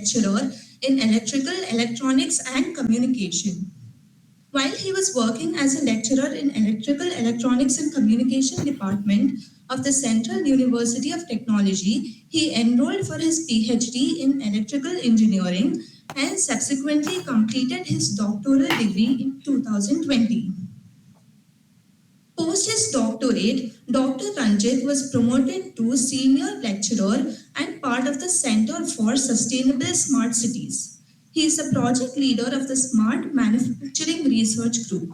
lecturer in electrical, electronics, and communication. While he was working as a lecturer in Electrical, Electronics and Communication Department of the Central University of Technology, he enrolled for his PhD in Electrical Engineering and subsequently completed his doctoral degree in 2020. Post his doctorate, Dr. Ranjit was promoted to senior lecturer and part of the Center for Sustainable Smart Cities. He is a project leader of the Smart Manufacturing Research Group.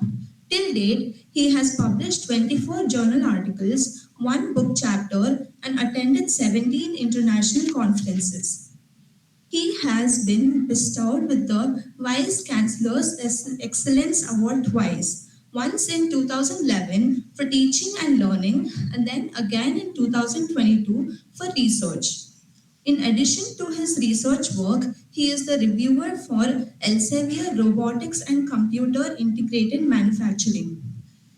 Till date, he has published 24 journal articles, one book chapter, and attended 17 international conferences. He has been bestowed with the Vice Chancellor's Excellence Award twice, once in 2011 for teaching and learning, and then again in 2022 for research. In addition to his research work, he is the reviewer for Elsevier Robotics and Computer Integrated Manufacturing.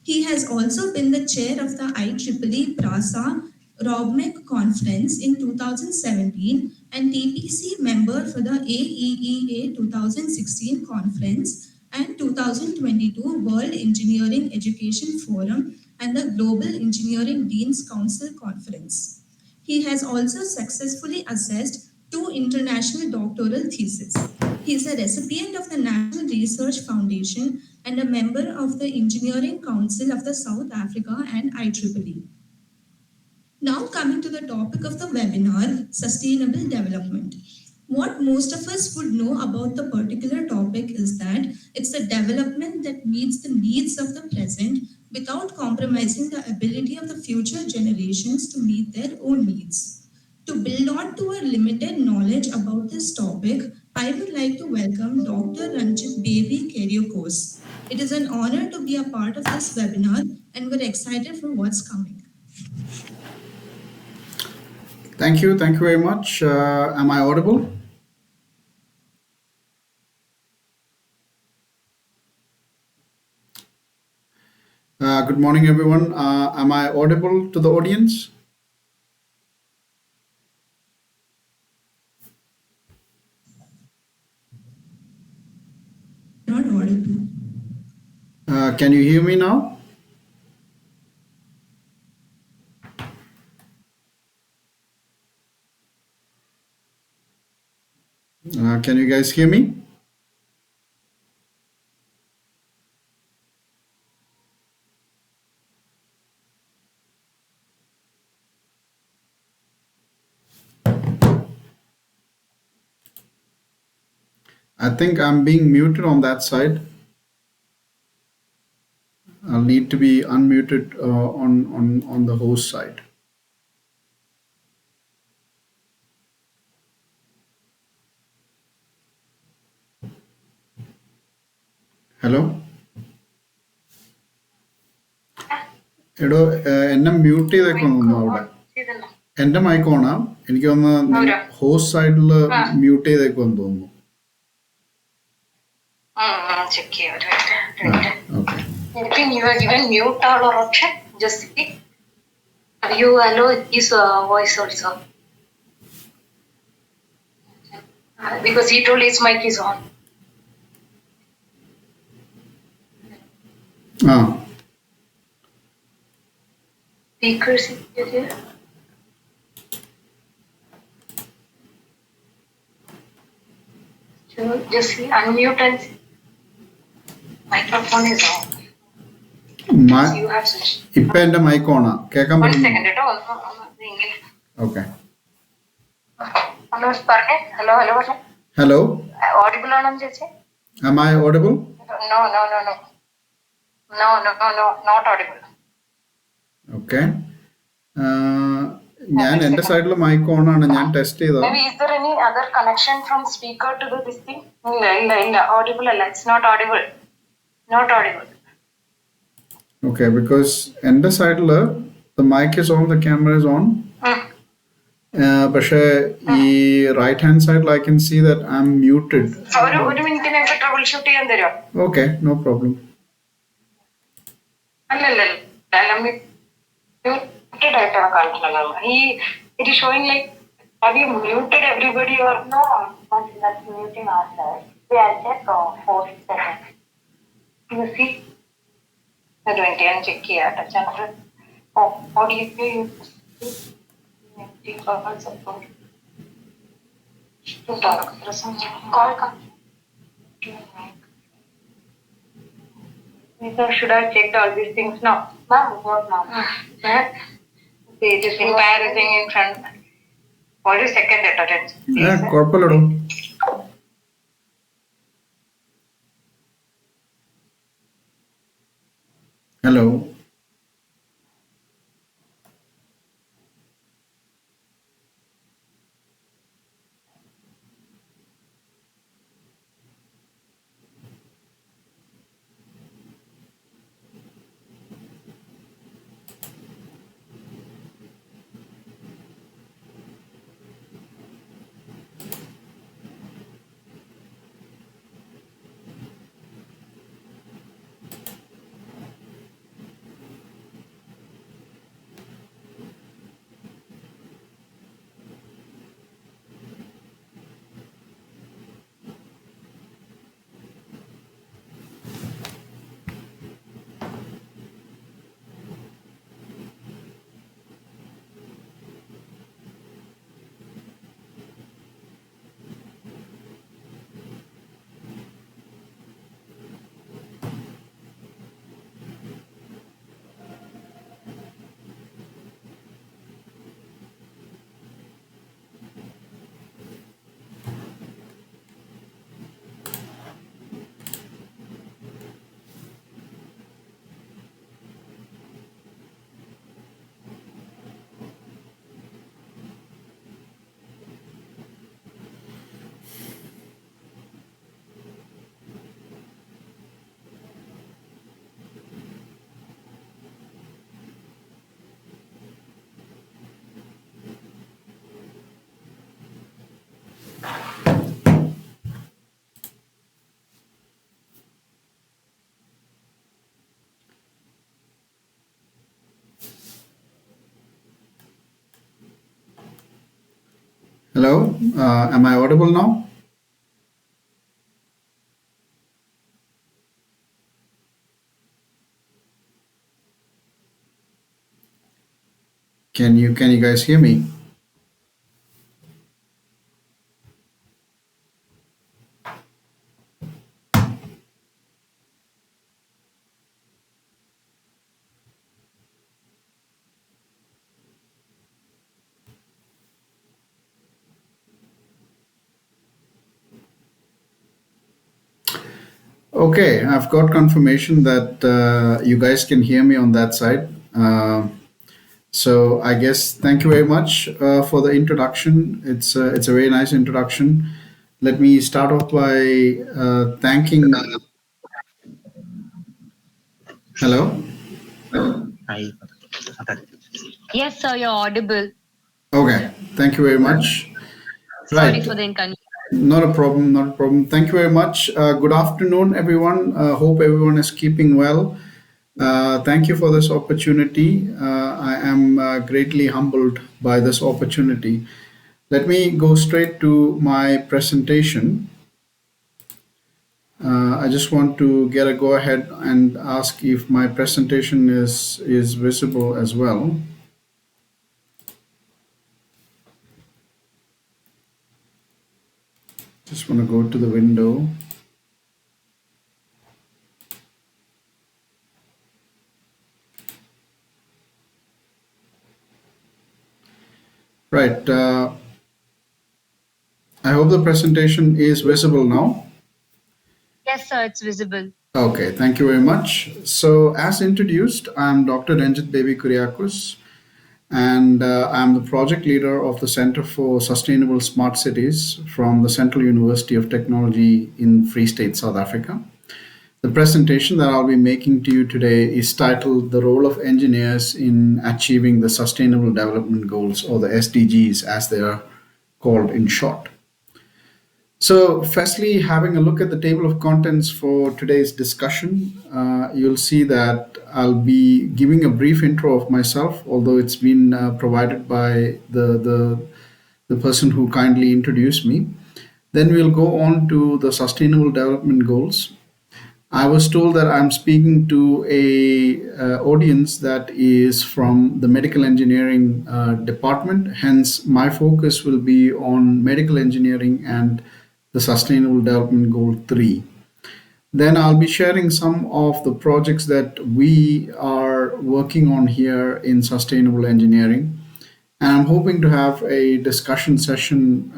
He has also been the chair of the IEEE PRASA ROBMEC conference in 2017 and TPC member for the AEEA 2016 conference and 2022 World Engineering Education Forum and the Global Engineering Deans Council Conference. He has also successfully assessed 2 international doctoral theses. He is a recipient of the National Research Foundation and a member of the Engineering Council of the South Africa and IEEE. Now coming to the topic of the webinar, Sustainable Development. What most of us would know about the particular topic is that it's a development that meets the needs of the present without compromising the ability of the future generations to meet their own needs. To build on to our limited knowledge about this topic, I would like to welcome Dr. Ranjit Baby Keriokos. It is an honor to be a part of this webinar and we're excited for what's coming. Thank you very much. Am I audible? Good morning, everyone. Am I audible to the audience? Not audible. Can you hear me now? Can you guys hear me? I think I'm being muted on that side. I'll need to be unmuted on the host side. Hello എടോ എന്നെ mute ചെയ്തേക്കൊന്നു അവിടെ എന്റെ mic ഓണാ എനിക്ക് തോന്നുന്നു host സൈഡിൽ mute ചെയ്തേക്കുമെന്ന് തോന്നുന്നു because he told his mic is on. Speakers here. So just unmute and microphone is on. You have such. ഇപ്പൊ എന്റെ മൈക്ക് ഓണാ കേൾക്കാൻ One second, okay hello. Hello Audible ആണോ ചേച്ചി? Am I audible? No, not audible. Okay. ഞാൻ എന്റെ സൈഡിൽ mic on ആണ് ഞാൻ ടെസ്റ്റ് ചെയ്തത്. Maybe is there any other connection from speaker to this thing? ഇല്ല audible അല്ല. It's not audible. Okay, because എന്റെ സൈഡിൽ the mic is on, the camera is on. പക്ഷേ ഈ റൈറ്റ് ഹാൻഡ് സൈഡിൽ I can see that I'm muted. ഒരു മിനിറ്റിനൊക്കെ trouble shoot ചെയ്യാൻ തരുമോ? Okay, no problem. അല്ല muted ആയിട്ടാണ് കാണിക്കുന്നത്. It is showing like Have you muted everybody or no? That's muting ourselves. We are check 4 seconds. You see? 20 and check here. Touch and oh, how do you feel? Empty bubble support. To talk. Call come. So should I check all these things now? Ma'am, what now? See this entire thing in front. What is second attendance? കുഴപ്പമില്ലടോ. Hello. Hello. Am I audible now? Can you guys hear me? Okay, I've got confirmation that you guys can hear me on that side. So I guess thank you very much for the introduction. It's a very nice introduction. Let me start off by thanking. Hello. I Yes, sir, you're audible. Okay, thank you very much. Sorry Right. for the inconvenience. Not a problem, not a problem. Thank you very much. Good afternoon, everyone. Hope everyone is keeping well. Thank you for this opportunity. I am greatly humbled by this opportunity. Let me go straight to my presentation. I just want to get a go ahead and ask if my presentation is visible as well. Just want to go to the window. Right. I hope the presentation is visible now. Yes, sir, it's visible. Okay, thank you very much. So, as introduced, I'm Dr. Ranjit Baby Kuriakos, and I'm the project leader of the Center for Sustainable Smart Cities from the Central University of Technology in Free State, South Africa. The presentation that I'll be making to you today is titled The Role of Engineers in Achieving the Sustainable Development Goals, or the SDGs as they are called in short. So, firstly, having a look at the table of contents for today's discussion, you'll see that I'll be giving a brief intro of myself, although it's been provided by the the person who kindly introduced me. Then we'll go on to the Sustainable Development Goals. I was told that I'm speaking to a audience that is from the medical engineering department. Hence, my focus will be on medical engineering and the Sustainable Development Goal 3. Then I'll be sharing some of the projects that we are working on here in sustainable engineering. And I'm hoping to have a discussion session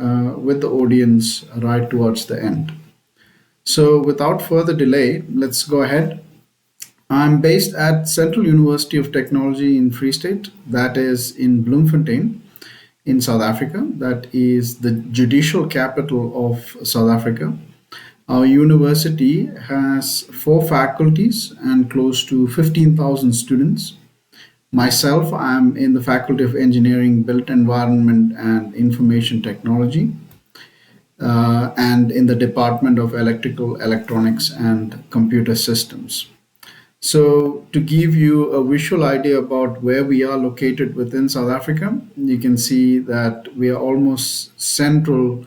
with the audience right towards the end. So, without further delay, let's go ahead. I'm based at Central University of Technology in Free State, that is in Bloemfontein, in South Africa. That is the judicial capital of South Africa. Our university has four faculties and close to 15,000 students. Myself, I'm in the Faculty of Engineering, Built Environment and Information Technology, and in the Department of Electrical, Electronics and Computer Systems. So, to give you a visual idea about where we are located within South Africa, you can see that we are almost central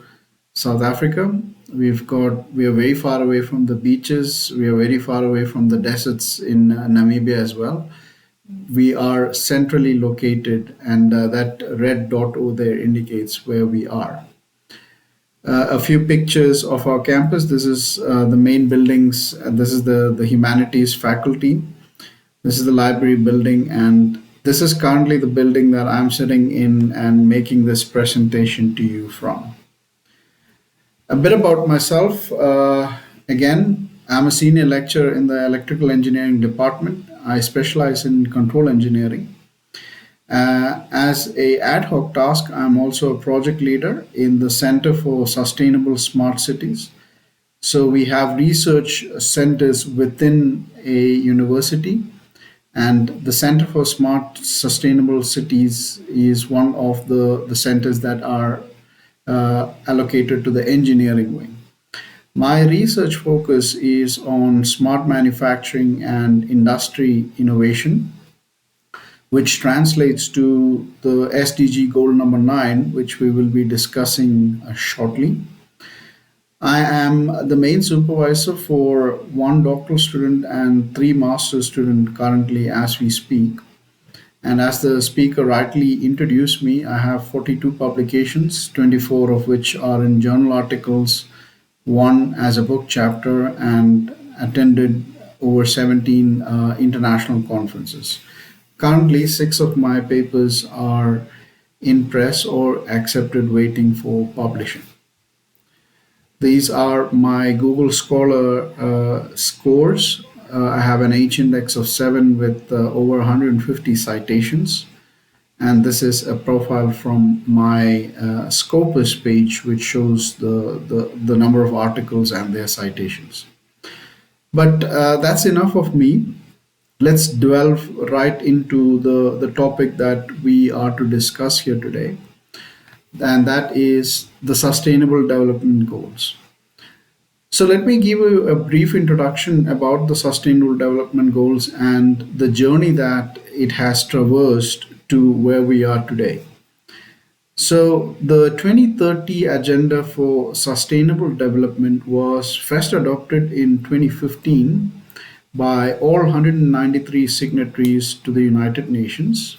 South Africa. We are very far away from the beaches. We are very far away from the deserts in Namibia as well. We are centrally located, and that red dot over there indicates where we are. A few pictures of our campus. This is the main buildings. This is the humanities faculty. This is the library building, and this is currently the building that I'm sitting in and making this presentation to you from. A bit about myself. Again, I'm a senior lecturer in the electrical engineering department. I specialize in control engineering. As a ad hoc task, I'm also a project leader in the Center for Sustainable Smart Cities. So we have research centers within a university, and the Center for Smart Sustainable Cities is one of the centers that are allocated to the engineering wing. My research focus is on smart manufacturing and industry innovation, which translates to the SDG goal number 9, which we will be discussing shortly. I am the main supervisor for one doctoral student and three master's student currently as we speak. And as the speaker rightly introduced me, I have 42 publications, 24 of which are in journal articles, one as a book chapter, and attended over 17 international conferences. Currently, six of my papers are in press or accepted waiting for publishing. These are my Google Scholar scores. I have an H index of 7 with over 150 citations. And this is a profile from my Scopus page, which shows the number of articles and their citations. But that's enough of me. Let's delve right into the topic that we are to discuss here today, and that is the Sustainable Development Goals. So, let me give you a brief introduction about the Sustainable Development Goals and the journey that it has traversed to where we are today. So, the 2030 Agenda for Sustainable Development was first adopted in 2015 by all 193 signatories to the United Nations.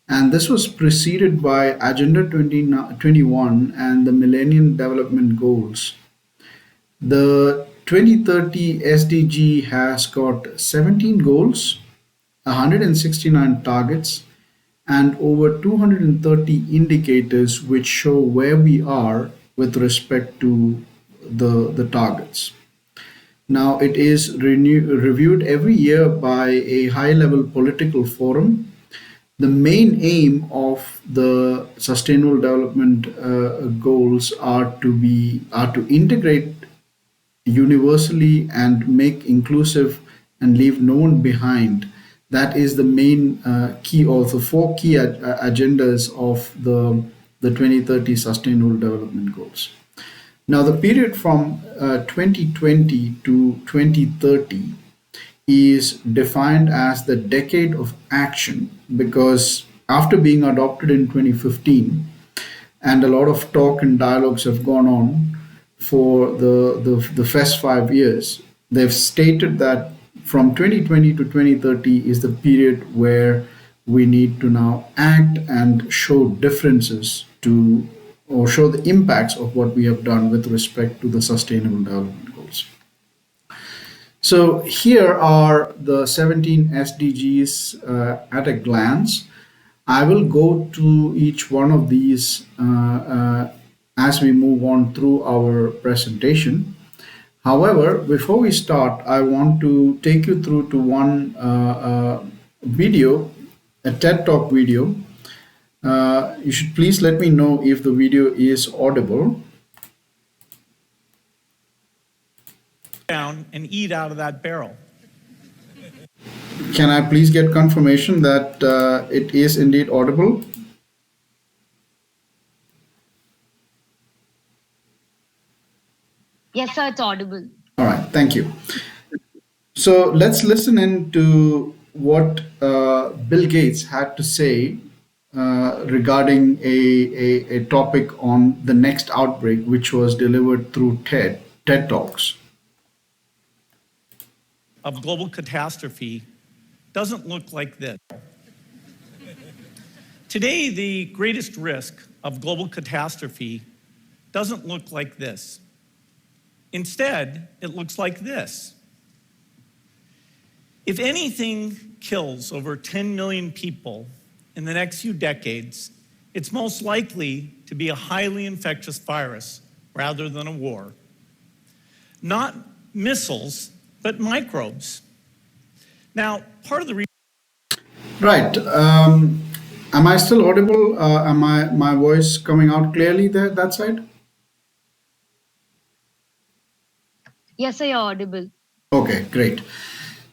And this was preceded by Agenda 2021 and the Millennium Development Goals. The 2030 SDG has got 17 goals, 169 targets, and over 230 indicators which show where we are with respect to the targets. Now, it is reviewed every year by a high level political forum. The main aim of the sustainable development goals are to integrate universally and make inclusive and leave no one behind. That is the main key, or the four key agendas of the 2030 Sustainable Development Goals. Now, the period from 2020 to 2030 is defined as the decade of action, because after being adopted in 2015, and a lot of talk and dialogues have gone on for the first 5 years. They've stated that from 2020 to 2030 is the period where we need to now act and show differences to, or show the impacts of what we have done with respect to the sustainable development goals. So here are the 17 SDGs at a glance. I will go to each one of these as we move on through our presentation. However, before we start, I want to take you through to one video, a TED Talk video. You should please let me know if the video is audible. Down and eat out of that barrel. Can I please get confirmation that it is indeed audible? Yes, sir, it's audible. All right, thank you. So let's listen in to what Bill Gates had to say regarding a topic on the next outbreak, which was delivered through TED Talks. Of global catastrophe doesn't look like this. Today, the greatest risk of global catastrophe doesn't look like this. Instead, it looks like this. If anything kills over 10 million people in the next few decades, it's most likely to be a highly infectious virus rather than a war. Not missiles, but microbes. Now, part of the reason. Right. Am I still audible? Am my voice coming out clearly there, that side? Yes, sir, you're audible. Okay, great.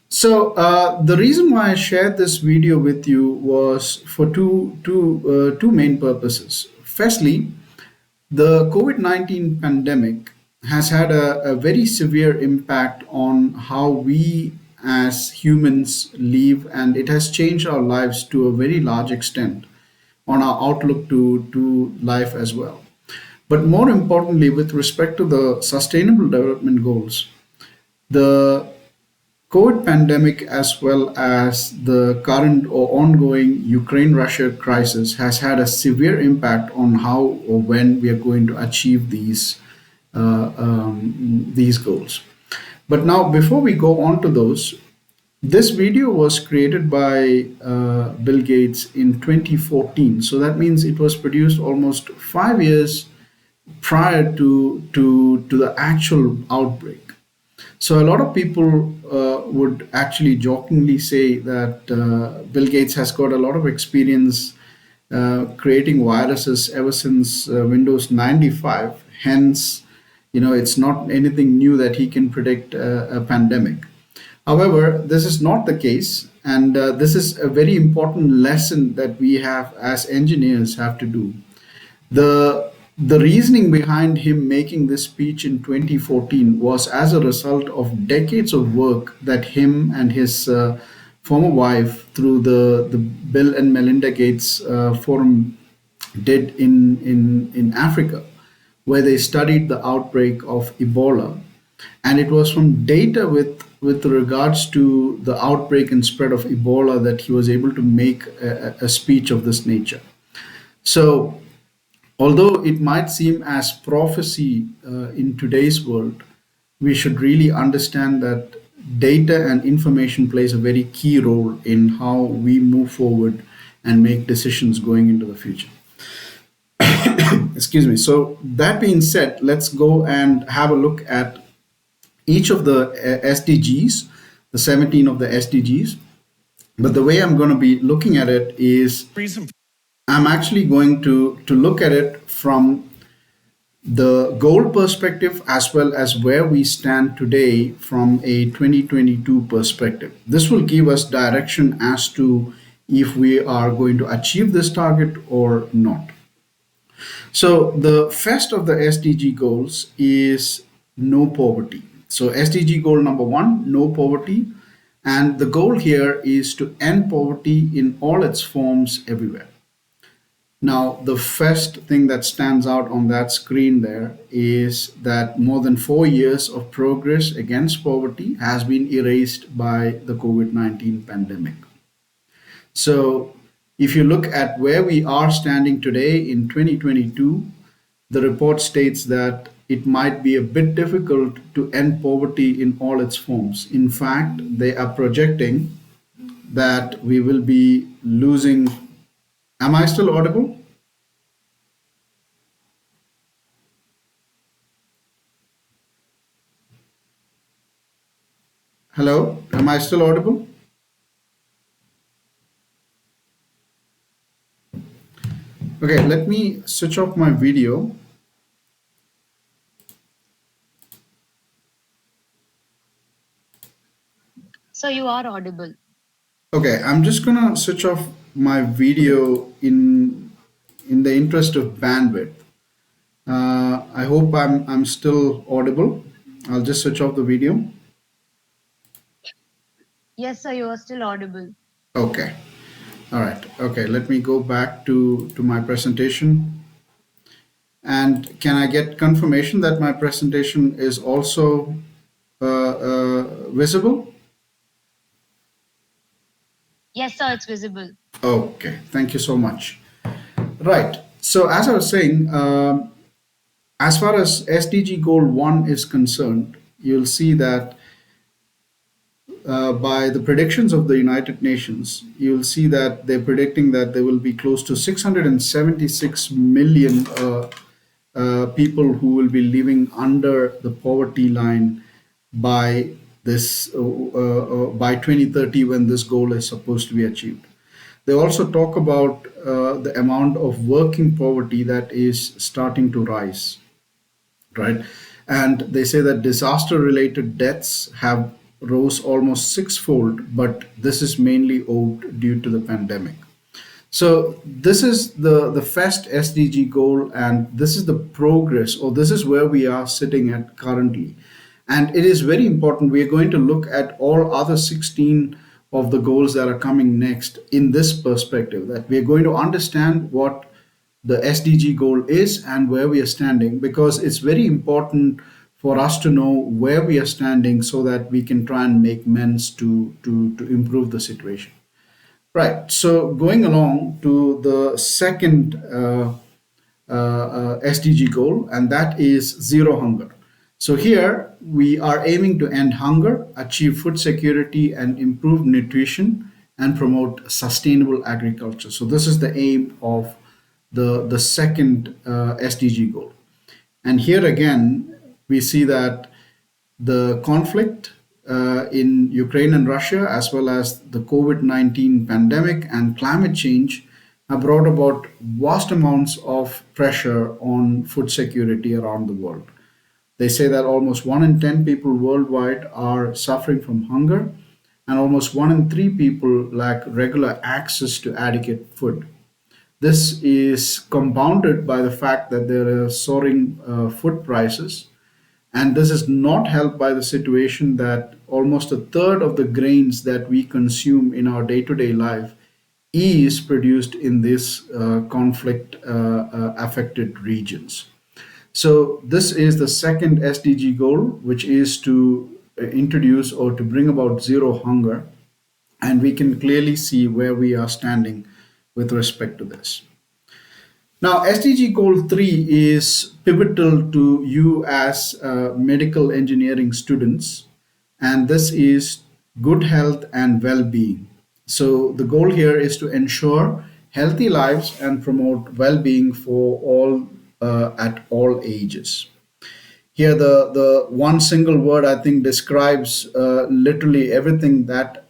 So the reason why I shared this video with you was for two main purposes. Firstly, the COVID-19 pandemic has had a very severe impact on how we as humans live, and it has changed our lives to a very large extent on our outlook to life as well. But more importantly, with respect to the Sustainable Development Goals, the COVID pandemic, as well as the current or ongoing Ukraine Russia crisis, has had a severe impact on how or when we are going to achieve these goals. But now, before we go on to those, this video was created by Bill Gates in 2014. So that means it was produced almost 5 years prior to the actual outbreak. So a lot of people would actually jokingly say that Bill Gates has got a lot of experience creating viruses ever since Windows 95. Hence, it's not anything new that he can predict a pandemic. However, this is not the case, and this is a very important lesson that we have as engineers have to do. The reasoning behind him making this speech in 2014 was as a result of decades of work that him and his former wife through the Bill and Melinda Gates Forum did in Africa, where they studied the outbreak of Ebola. And it was from data with regards to the outbreak and spread of Ebola that he was able to make a speech of this nature. So, although it might seem as prophecy in today's world, we should really understand that data and information plays a very key role in how we move forward and make decisions going into the future. Excuse me. So that being said, let's go and have a look at each of the SDGs, the 17 of the SDGs. But the way I'm going to be looking at it is I'm actually going to look at it from the goal perspective as well as where we stand today from a 2022 perspective. This will give us direction as to if we are going to achieve this target or not. So the first of the SDG goals is no poverty. So SDG goal number 1, no poverty. And the goal here is to end poverty in all its forms everywhere. Now, the first thing that stands out on that screen there is that more than 4 years of progress against poverty has been erased by the COVID 19 pandemic. So, if you look at where we are standing today in 2022, the report states that it might be a bit difficult to end poverty in all its forms. In fact, they are projecting that we will be losing. Am I still audible? Hello? Am I still audible? Okay, let me switch off my video. So you are audible. Okay, I'm just gonna switch off my video in the interest of bandwidth. I hope I'm still audible. I'll just switch off the video. Yes, sir, you are still audible. Okay. All right. Okay. Let me go back to my presentation. And can I get confirmation that my presentation is also visible? Yes, sir, it's visible. Okay. Thank you so much. Right. So as I was saying, as far as SDG Goal 1 is concerned, you'll see that by the predictions of the United Nations, you'll see that they're predicting that there will be close to 676 million people who will be living under the poverty line by by 2030 when this goal is supposed to be achieved. They also talk about the amount of working poverty that is starting to rise, right? And they say that disaster related deaths have rose almost sixfold, but this is mainly owed due to the pandemic. So this is the first SDG goal, and this is the progress, or this is where we are sitting at currently. And it is very important. We are going to look at all other 16 of the goals that are coming next in this perspective, that we are going to understand what the SDG goal is and where we are standing, because it's very important for us to know where we are standing so that we can try and make amends to improve the situation. Right. So going along to the second SDG goal, and that is zero hunger. So here we are aiming to end hunger, achieve food security, and improve nutrition and promote sustainable agriculture. So this is the aim of the second SDG goal. And here again, we see that the conflict in Ukraine and Russia, as well as the COVID 19 pandemic and climate change, have brought about vast amounts of pressure on food security around the world. They say that almost 1 in 10 people worldwide are suffering from hunger, and almost 1 in 3 people lack regular access to adequate food. This is compounded by the fact that there are soaring food prices, and this is not helped by the situation that almost a third of the grains that we consume in our day to day life is produced in these conflict affected regions. So, this is the second SDG goal, which is to introduce or to bring about zero hunger. And we can clearly see where we are standing with respect to this. Now, SDG Goal 3 is pivotal to you as medical engineering students, and this is good health and well being. So, the goal here is to ensure healthy lives and promote well being for all at all ages. Here, the one single word I think describes literally everything that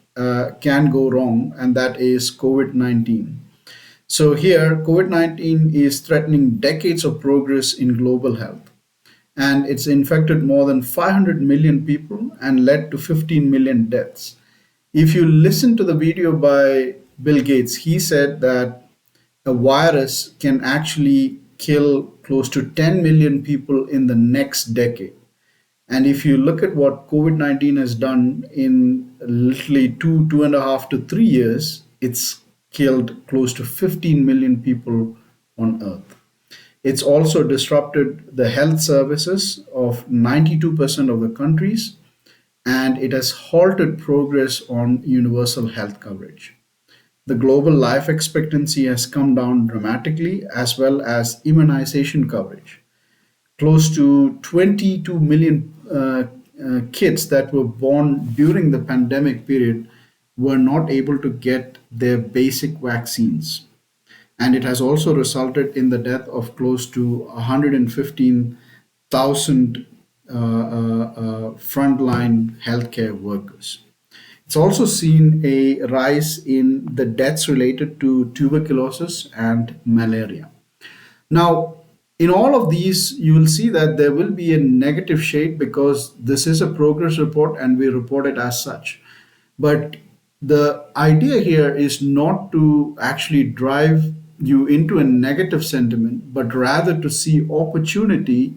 can go wrong, and that is COVID 19. So here, COVID 19 is threatening decades of progress in global health. And it's infected more than 500 million people and led to 15 million deaths. If you listen to the video by Bill Gates, he said that a virus can actually kill close to 10 million people in the next decade. And if you look at what COVID 19 has done in literally 2.5 to 3 years, it's killed close to 15 million people on Earth. It's also disrupted the health services of 92% of the countries, and it has halted progress on universal health coverage. The global life expectancy has come down dramatically, as well as immunization coverage. Close to 22 million kids that were born during the pandemic period were not able to get their basic vaccines. And it has also resulted in the death of close to 115,000 frontline healthcare workers. It's also seen a rise in the deaths related to tuberculosis and malaria. Now, in all of these, you will see that there will be a negative shade because this is a progress report and we report it as such. But the idea here is not to actually drive you into a negative sentiment, but rather to see opportunity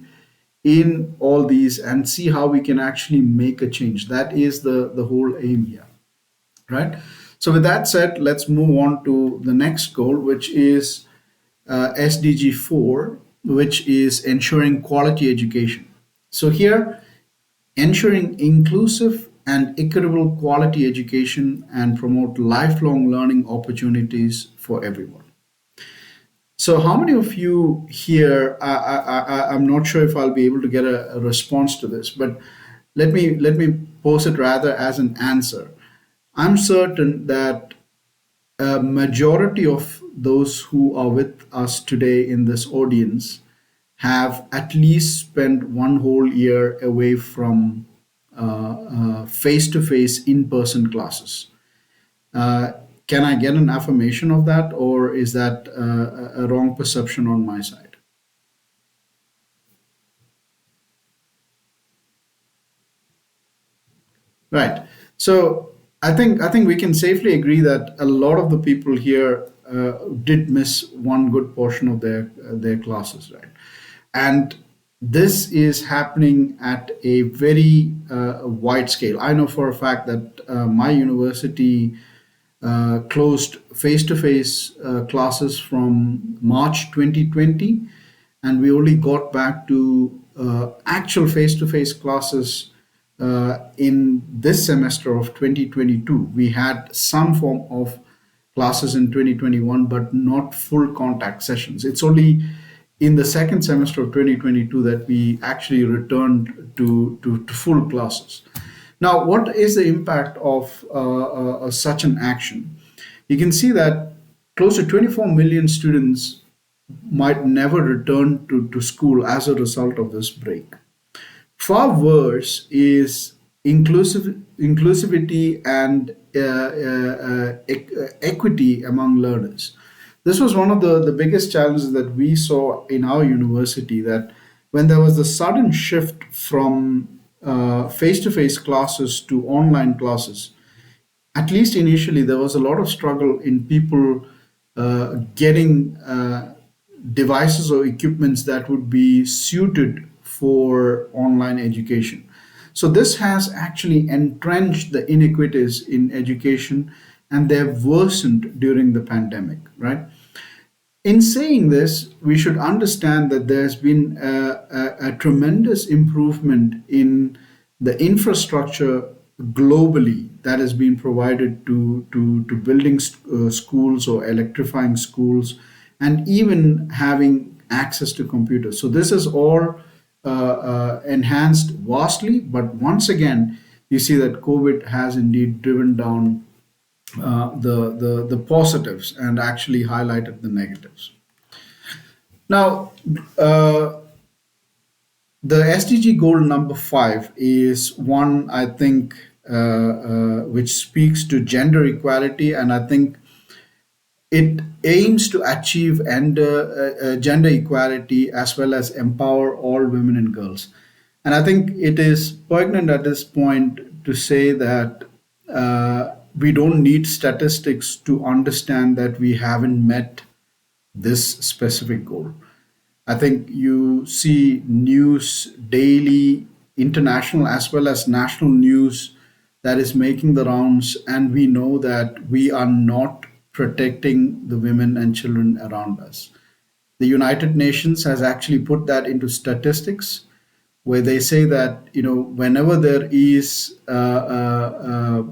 in all these and see how we can actually make a change. That is the whole aim here, right? So, with that said, let's move on to the next goal, which is SDG 4, which is ensuring quality education. So, here, ensuring inclusive and equitable quality education and promote lifelong learning opportunities for everyone. So, how many of you here? I'm not sure if I'll be able to get a response to this, but let me pose it rather as an answer. I'm certain that a majority of those who are with us today in this audience have at least spent one whole year away from face to face in person classes. Uh, can I get an affirmation of that, or is that a wrong perception on my side? Right. So I think we can safely agree that a lot of the people here did miss one good portion of their classes, right? And this is happening at a very wide scale. I know for a fact that my university closed face-to-face classes from March 2020, and we only got back to actual face-to-face classes in this semester of 2022. We had some form of classes in 2021, but not full contact sessions. It's only in the second semester of 2022 that we actually returned to full classes. Now, what is the impact of such an action? You can see that close to 24 million students might never return to school as a result of this break. Far worse is inclusivity and equity among learners. This was one of the biggest challenges that we saw in our university, that when there was the sudden shift from face to face classes to online classes, at least initially, there was a lot of struggle in people getting devices or equipments that would be suited for online education. So, this has actually entrenched the inequities in education and they've worsened during the pandemic, right? In saying this, we should understand that there's been a tremendous improvement in the infrastructure globally that has been provided to building schools or electrifying schools and even having access to computers. So this is all enhanced vastly, but once again, you see that COVID has indeed driven down the positives and actually highlighted the negatives. Now, the SDG goal number 5 is one I think which speaks to gender equality, and I think it aims to achieve gender equality as well as empower all women and girls. And I think it is pertinent at this point to say that we don't need statistics to understand that we haven't met this specific goal. I think you see news daily, international as well as national news, that is making the rounds, and we know that we are not protecting the women and children around us. The United Nations has actually put that into statistics, where they say that whenever there is a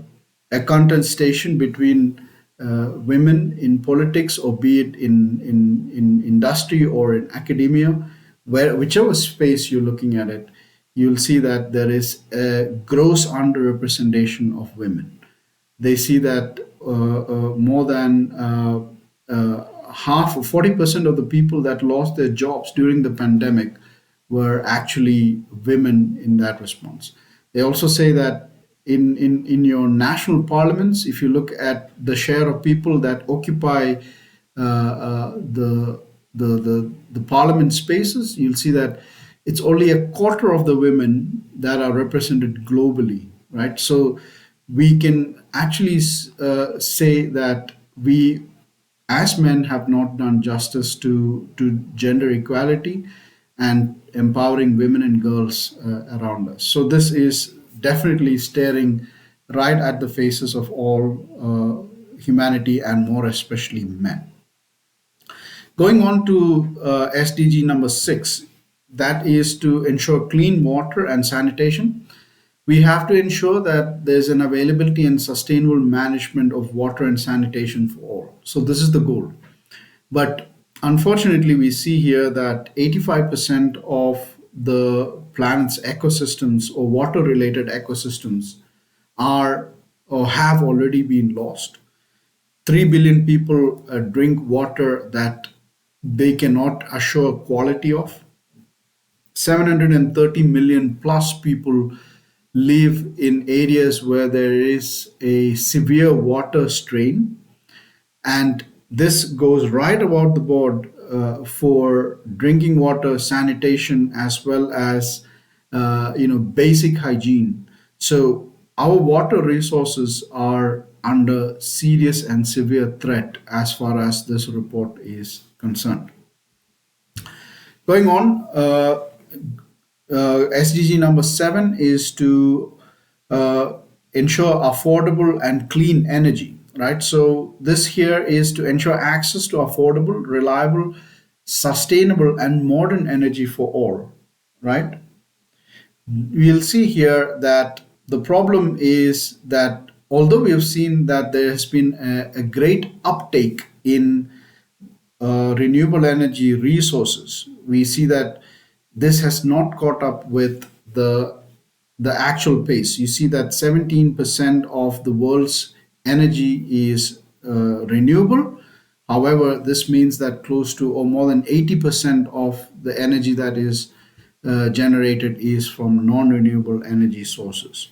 contestation between women in politics, or be it in industry or in academia, whichever space you're looking at it, you'll see that there is a gross underrepresentation of women. They see that more than half or 40% of the people that lost their jobs during the pandemic were actually women in that response. They also say that in your national parliaments, if you look at the share of people that occupy the parliament spaces, you'll see that it's only a quarter of the women that are represented globally, right? So we can actually say that we, as men, have not done justice to gender equality and empowering women and girls around us. So this is definitely staring right at the faces of all humanity, and more especially men. Going on to SDG number 6, that is to ensure clean water and sanitation. We have to ensure that there's an availability and sustainable management of water and sanitation for all. So this is the goal. But unfortunately, we see here that 85% of the planet's ecosystems, or water related ecosystems, are or have already been lost. 3 billion people drink water that they cannot assure quality of. 730 million plus people live in areas where there is a severe water strain, and this goes right about the board for drinking water, sanitation, as well as basic hygiene. So our water resources are under serious and severe threat as far as this report is concerned. Going on, SDG number 7 is to uh, ensure affordable and clean energy, right? So this here is to ensure access to affordable, reliable, sustainable, and modern energy for all, right? We'll see here that the problem is that although we have seen that there has been a great uptake in renewable energy resources, we see that this has not caught up with the actual pace. You see that 17% of the world's energy is renewable. However, this means that close to, or more than 80% of the energy that is generated is from non-renewable energy sources.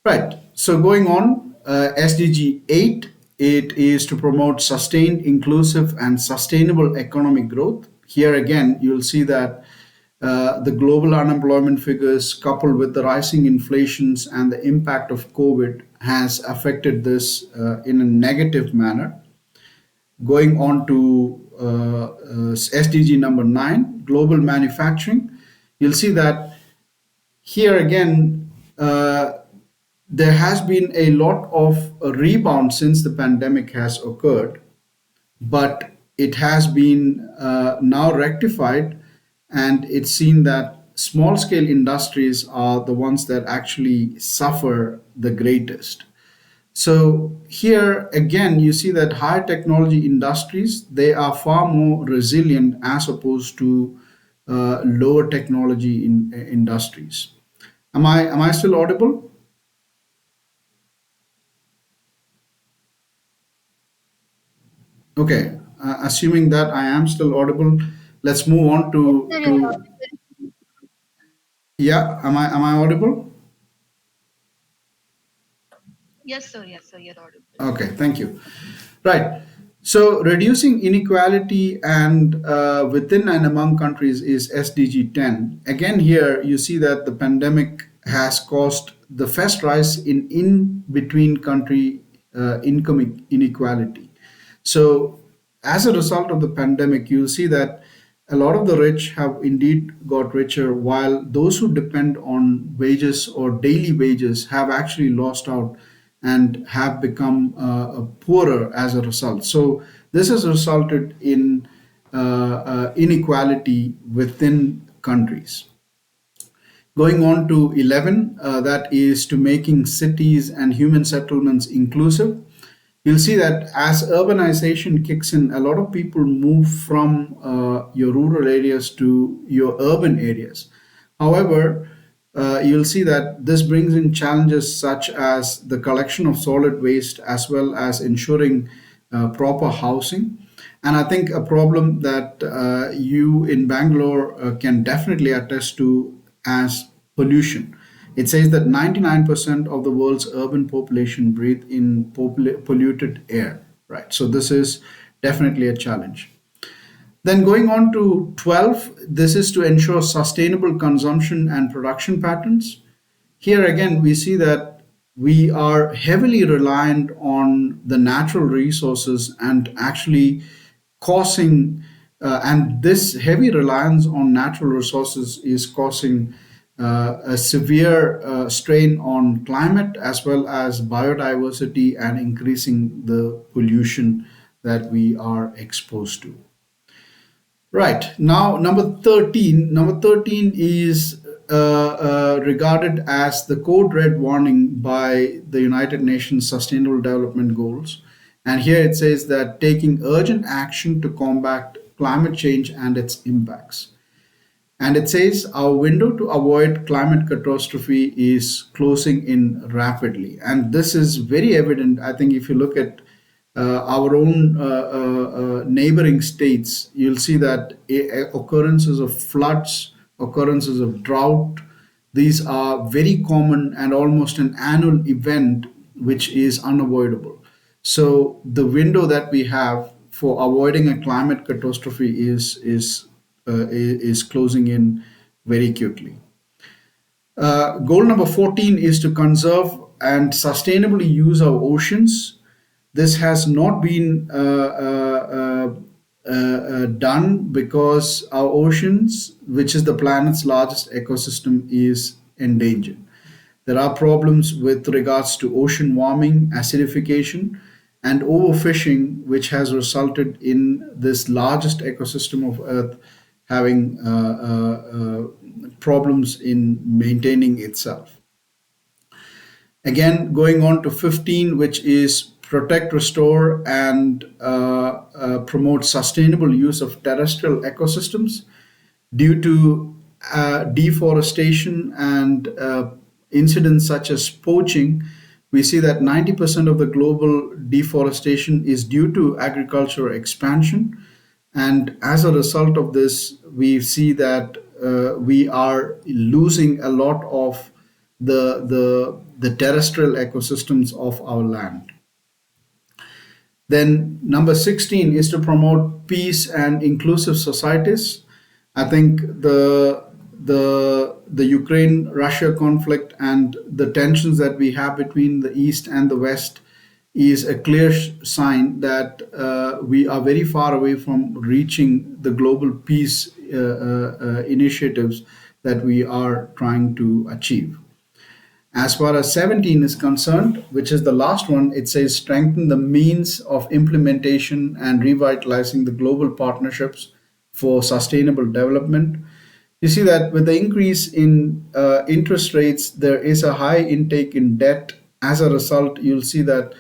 Right. So going on, SDG 8, it is to promote sustained, inclusive, and sustainable economic growth. Here again, you'll see that the global unemployment figures, coupled with the rising inflations and the impact of COVID, has affected this in a negative manner. Going on to SDG number 9, global manufacturing, you'll see that here again, there has been a lot of rebound since the pandemic has occurred, but it has been now rectified, and it's seen that small scale industries are the ones that actually suffer the greatest. So here again, you see that high technology industries, they are far more resilient as opposed to lower technology industries. Am I still audible? Okay, assuming that I am still audible, let's move on Yes, to sir, you're to audible. yeah. Am I audible? Yes, sir, you're audible. Okay, thank you. Right. So reducing inequality and within and among countries is SDG 10. Again, here you see that the pandemic has caused the first rise in between country income inequality. So as a result of the pandemic, you'll see that a lot of the rich have indeed got richer, while those who depend on wages or daily wages have actually lost out and have become poorer as a result. So this has resulted in inequality within countries. Going on to 11, that is to making cities and human settlements inclusive. You'll see that as urbanization kicks in, a lot of people move from your rural areas to your urban areas. However, you'll see that this brings in challenges such as the collection of solid waste as well as ensuring proper housing. And I think a problem that you in Bangalore can definitely attest to as pollution. It says that 99% of the world's urban population breathe in polluted air, right? So this is definitely a challenge. Then going on to 12, this is to ensure sustainable consumption and production patterns. Here again, we see that we are heavily reliant on the natural resources and actually causing, and this heavy reliance on natural resources is causing a severe strain on climate as well as biodiversity and increasing the pollution that we are exposed to. Right. Now, number 13. Number 13 is regarded as the code red warning by the United Nations Sustainable Development Goals. And here it says that taking urgent action to combat climate change and its impacts. And it says our window to avoid climate catastrophe is closing in rapidly. And this is very evident, I think, if you look at our own neighboring states, you'll see that occurrences of floods, occurrences of drought, these are very common and almost an annual event which is unavoidable. So the window that we have for avoiding a climate catastrophe is closing in very quickly. Goal number 14 is to conserve and sustainably use our oceans. This has not been done because our oceans, which is the planet's largest ecosystem, is endangered. There are problems with regards to ocean warming, acidification, and overfishing, which has resulted in this largest ecosystem of Earth having problems in maintaining itself. Again, going on to 15, which is protect, restore, and promote sustainable use of terrestrial ecosystems due to deforestation and incidents such as poaching. We see that 90% of the global deforestation is due to agricultural expansion. And as a result of this, we see that we are losing a lot of the terrestrial ecosystems of our land. Then number 16 is to promote peace and inclusive societies. I think the Ukraine Russia conflict and the tensions that we have between the East and the West is a clear sign that we are very far away from reaching the global peace initiatives that we are trying to achieve. As far as 17 is concerned, which is the last one, it says strengthen the means of implementation and revitalizing the global partnerships for sustainable development. You see that with the increase in interest rates, there is a high intake in debt. As a result, you'll see that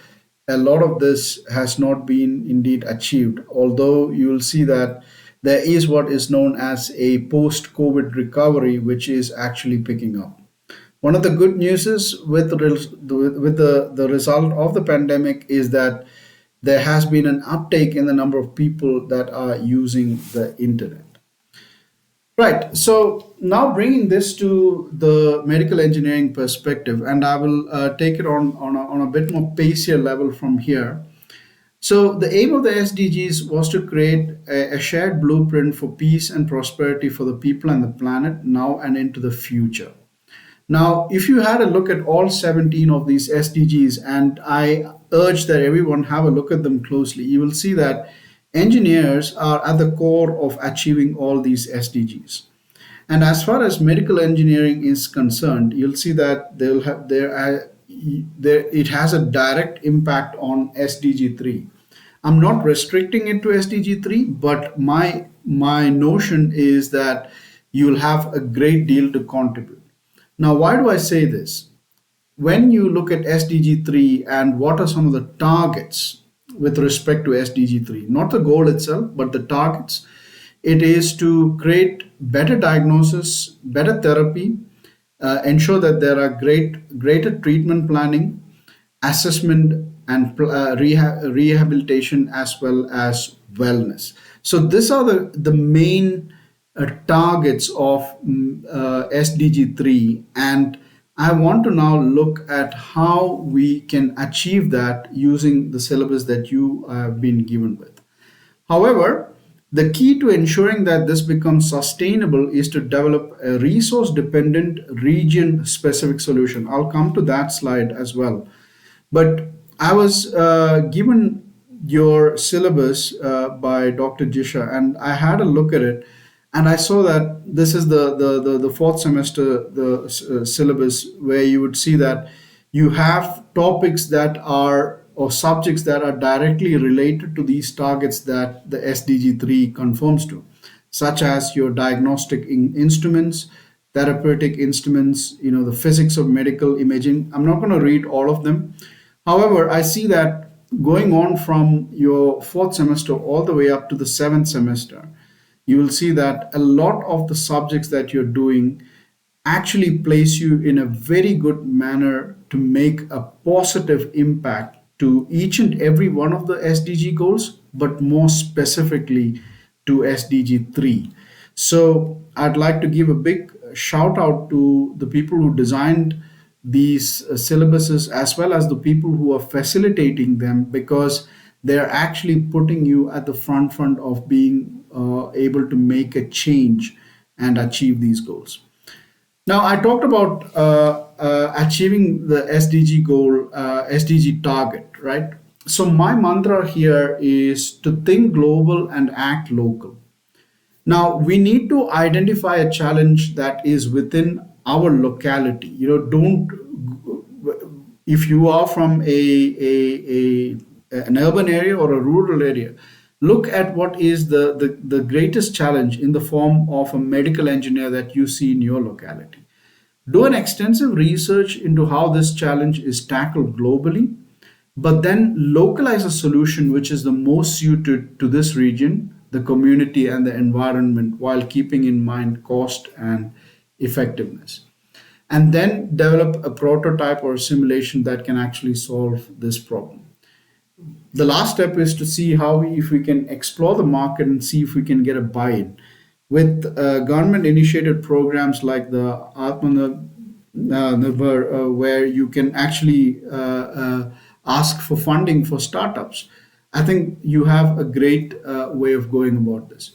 a lot of this has not been indeed achieved, although you'll see that there is what is known as a post-COVID recovery, which is actually picking up. One of the good news is with the result of the pandemic is that there has been an uptake in the number of people that are using the internet. Right. So now bringing this to the medical engineering perspective, and I will take it on a bit more pacier level from here. So the aim of the SDGs was to create a shared blueprint for peace and prosperity for the people and the planet now and into the future. Now, if you had a look at all 17 of these SDGs, and I urge that everyone have a look at them closely, you will see that engineers are at the core of achieving all these SDGs. And as far as medical engineering is concerned, you'll see that it has a direct impact on SDG 3. I'm not restricting it to SDG 3, but my notion is that you'll have a great deal to contribute. Now, why do I say this? When you look at SDG 3 and what are some of the targets with respect to SDG 3, not the goal itself, but the targets, it is to create better diagnosis, better therapy, ensure that there are greater treatment planning, assessment, and rehabilitation, as well as wellness. So these are the main targets of SDG 3, and I want to now look at how we can achieve that using the syllabus that you have been given with. However, the key to ensuring that this becomes sustainable is to develop a resource dependent, region specific solution. I'll come to that slide as well. But I was given your syllabus by Dr. Jisha, and I had a look at it, and I saw that this is the fourth semester syllabus, where you would see that you have topics that are, or subjects that are directly related to these targets that the SDG 3 conforms to, such as your diagnostic instruments, therapeutic instruments, the physics of medical imaging. I'm not going to read all of them. However, I see that going on from your fourth semester all the way up to the seventh semester, you will see that a lot of the subjects that you're doing actually place you in a very good manner to make a positive impact to each and every one of the SDG goals, but more specifically to SDG 3. So I'd like to give a big shout out to the people who designed these syllabuses, as well as the people who are facilitating them, because they're actually putting you at the front of being able to make a change and achieve these goals. Now, I talked about achieving the SDG goal, SDG target, right? So, my mantra here is to think global and act local. Now, we need to identify a challenge that is within our locality. Don't, if you are from an urban area or a rural area, look at what is the greatest challenge in the form of a medical engineer that you see in your locality. Do an extensive research into how this challenge is tackled globally, but then localize a solution which is the most suited to this region, the community, and the environment, while keeping in mind cost and effectiveness. And then develop a prototype or a simulation that can actually solve this problem. The last step is to see how if we can explore the market and see if we can get a buy-in with government initiated programs like the Atmanirbhar, where you can actually ask for funding for startups. I think you have a great way of going about this.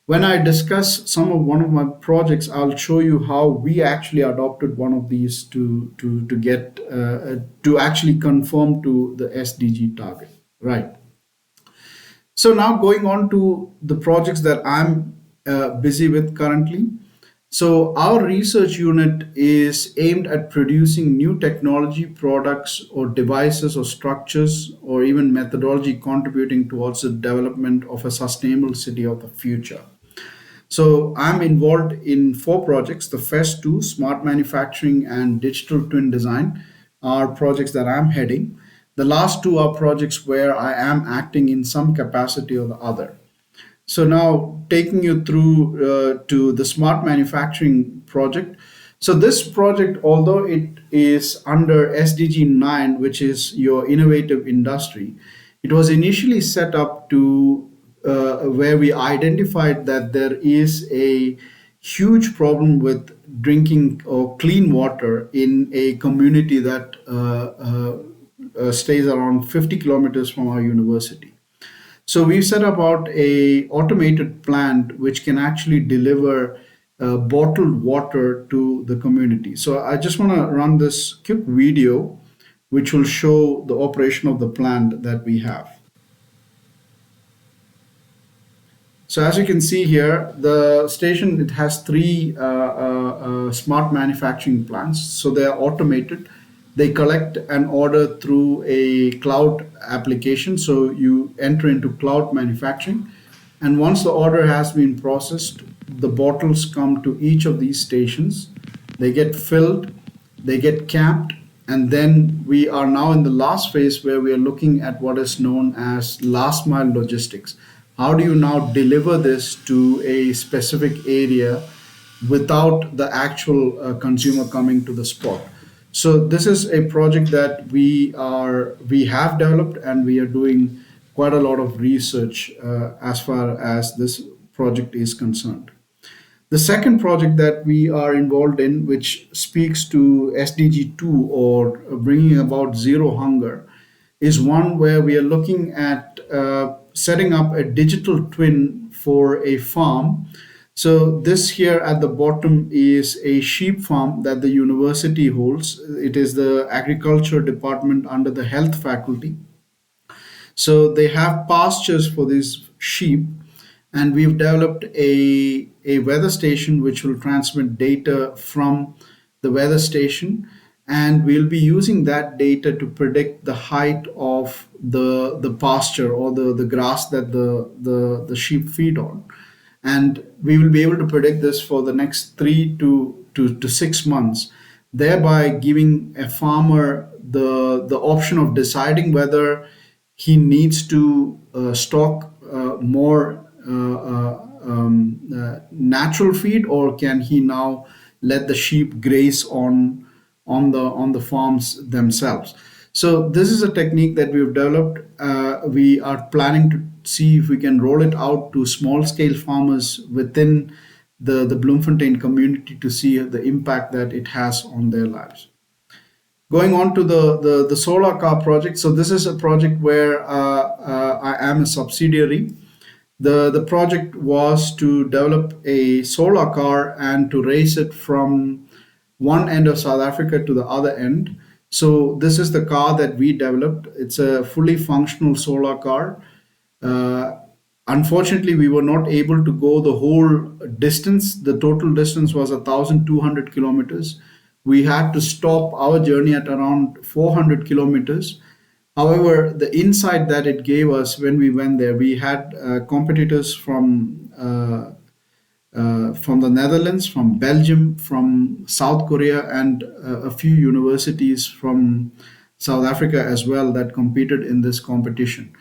When I discuss one of my projects, I'll show you how we actually adopted one of these to get to actually conform to the SDG target. Right. So now going on to the projects that I'm busy with currently. So our research unit is aimed at producing new technology, products, or devices, or structures, or even methodology contributing towards the development of a sustainable city of the future. So I'm involved in 4 projects. The first 2, smart manufacturing and digital twin design, are projects that I'm heading. The last 2 are projects where I am acting in some capacity or the other. So now taking you through to the smart manufacturing project. So this project, although it is under SDG 9, which is your innovative industry, it was initially set up to where we identified that there is a huge problem with drinking or clean water in a community that stays around 50 kilometers from our university. So we've set about a automated plant which can actually deliver bottled water to the community. So I just want to run this quick video which will show the operation of the plant that we have. So as you can see here, the station, it has 3 smart manufacturing plants. So they are automated. They collect an order through a cloud application. So you enter into cloud manufacturing. And once the order has been processed, the bottles come to each of these stations. They get filled, they get capped, and then we are now in the last phase where we are looking at what is known as last mile logistics. How do you now deliver this to a specific area without the actual consumer coming to the spot? So this is a project that we have developed, and we are doing quite a lot of research as far as this project is concerned. The second project that we are involved in, which speaks to SDG 2, or bringing about zero hunger, is one where we are looking at setting up a digital twin for a farm. So, this here at the bottom is a sheep farm that the university holds. It is the agriculture department under the health faculty. So they have pastures for these sheep, and we've developed a weather station which will transmit data from the weather station, and we'll be using that data to predict the height of the pasture, or the grass that the sheep feed on. And we will be able to predict this for the next 3 to 6 months, thereby giving a farmer the option of deciding whether he needs to stock more natural feed, or can he now let the sheep graze on the farms themselves. So this is a technique that we've developed. We are planning to see if we can roll it out to small scale farmers within the Bloemfontein community to see the impact that it has on their lives. Going on to the solar car project. So this is a project where I am a subsidiary. The project was to develop a solar car and to race it from one end of South Africa to the other end. So this is the car that we developed. It's a fully functional solar car. Uh, Unfortunately, we were not able to go the whole distance. The total distance was 1,200 kilometers. We had to stop our journey at around 400 kilometers. However, the insight that it gave us when we went there, we had competitors from the Netherlands, from Belgium, from South Korea, and a few universities from South Africa as well that competed in this competition.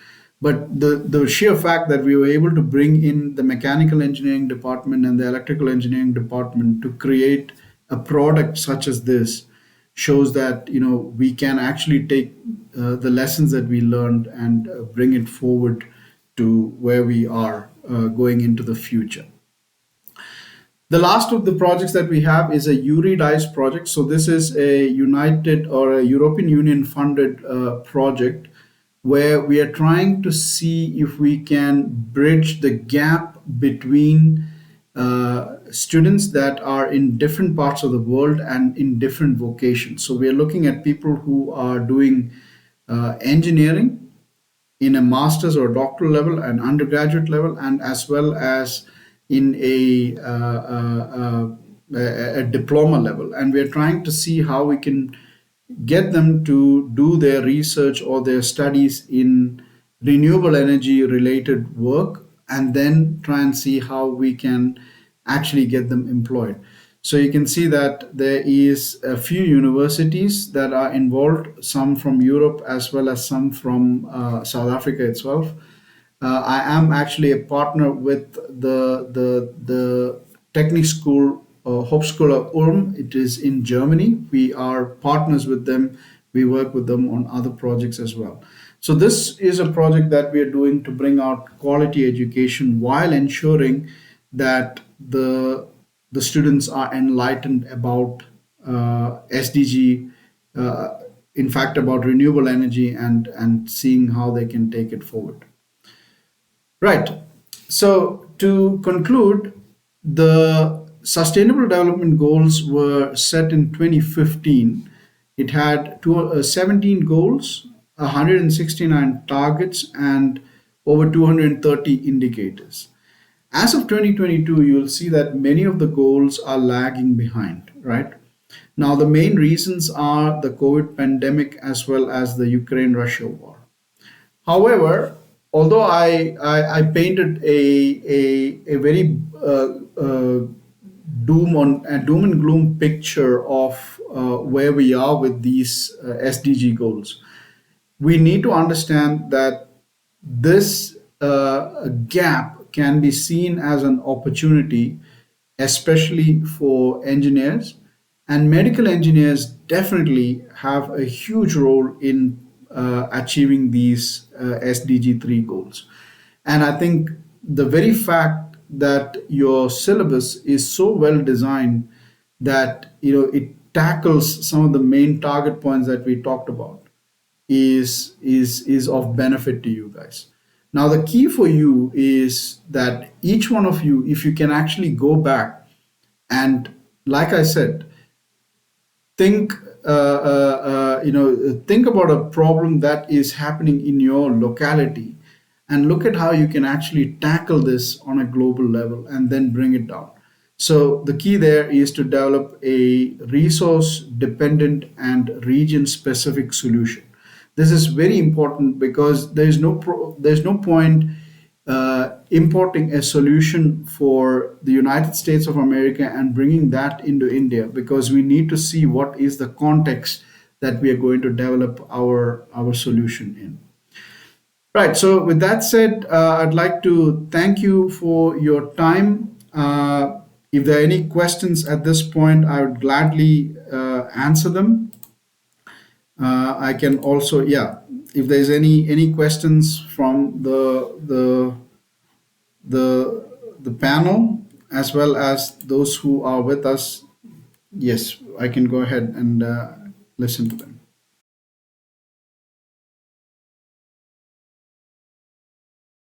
But the sheer fact that we were able to bring in the mechanical engineering department and the electrical engineering department to create a product such as this shows that we can actually take the lessons that we learned and bring it forward to where we are going into the future. The last of the projects that we have is a URI-DICE project. So this is a United or a European Union funded project where we are trying to see if we can bridge the gap between students that are in different parts of the world and in different vocations. So we are looking at people who are doing engineering in a master's or doctoral level and undergraduate level, and as well as in a diploma level. And we're trying to see how we can get them to do their research or their studies in renewable energy related work, and then try and see how we can actually get them employed. So you can see that there is a few universities that are involved, some from Europe as well as some from South Africa itself. I am actually a partner with the Technic School, Hochschule Ulm. It is in Germany. We are partners with them. We work with them on other projects as well. So this is a project that we are doing to bring out quality education while ensuring that the students are enlightened about SDG, in fact, about renewable energy, and seeing how they can take it forward. Right. So to conclude, the Sustainable Development Goals were set in 2015. It had 17 goals, 169 targets, and over 230 indicators. As of 2022, you'll see that many of the goals are lagging behind, right? Now, the main reasons are the COVID pandemic as well as the Ukraine Russia war. However, although I painted a very doom and gloom picture of where we are with these SDG goals, we need to understand that this gap can be seen as an opportunity, especially for engineers. And medical engineers definitely have a huge role in achieving these SDG 3 goals. And I think the very fact that your syllabus is so well designed that it tackles some of the main target points that we talked about is of benefit to you guys. Now the key for you is that each one of you, if you can actually go back and, like I said, think think about a problem that is happening in your locality and look at how you can actually tackle this on a global level and then bring it down. So the key there is to develop a resource dependent and region specific solution. This is very important because there's no point importing a solution for the United States of America and bringing that into India, because we need to see what is the context that we are going to develop our solution in. Right. So with that said, I'd like to thank you for your time. If there are any questions at this point, I would gladly answer them. I can also, yeah, if there's any questions from the panel as well as those who are with us, yes, I can go ahead and listen to them.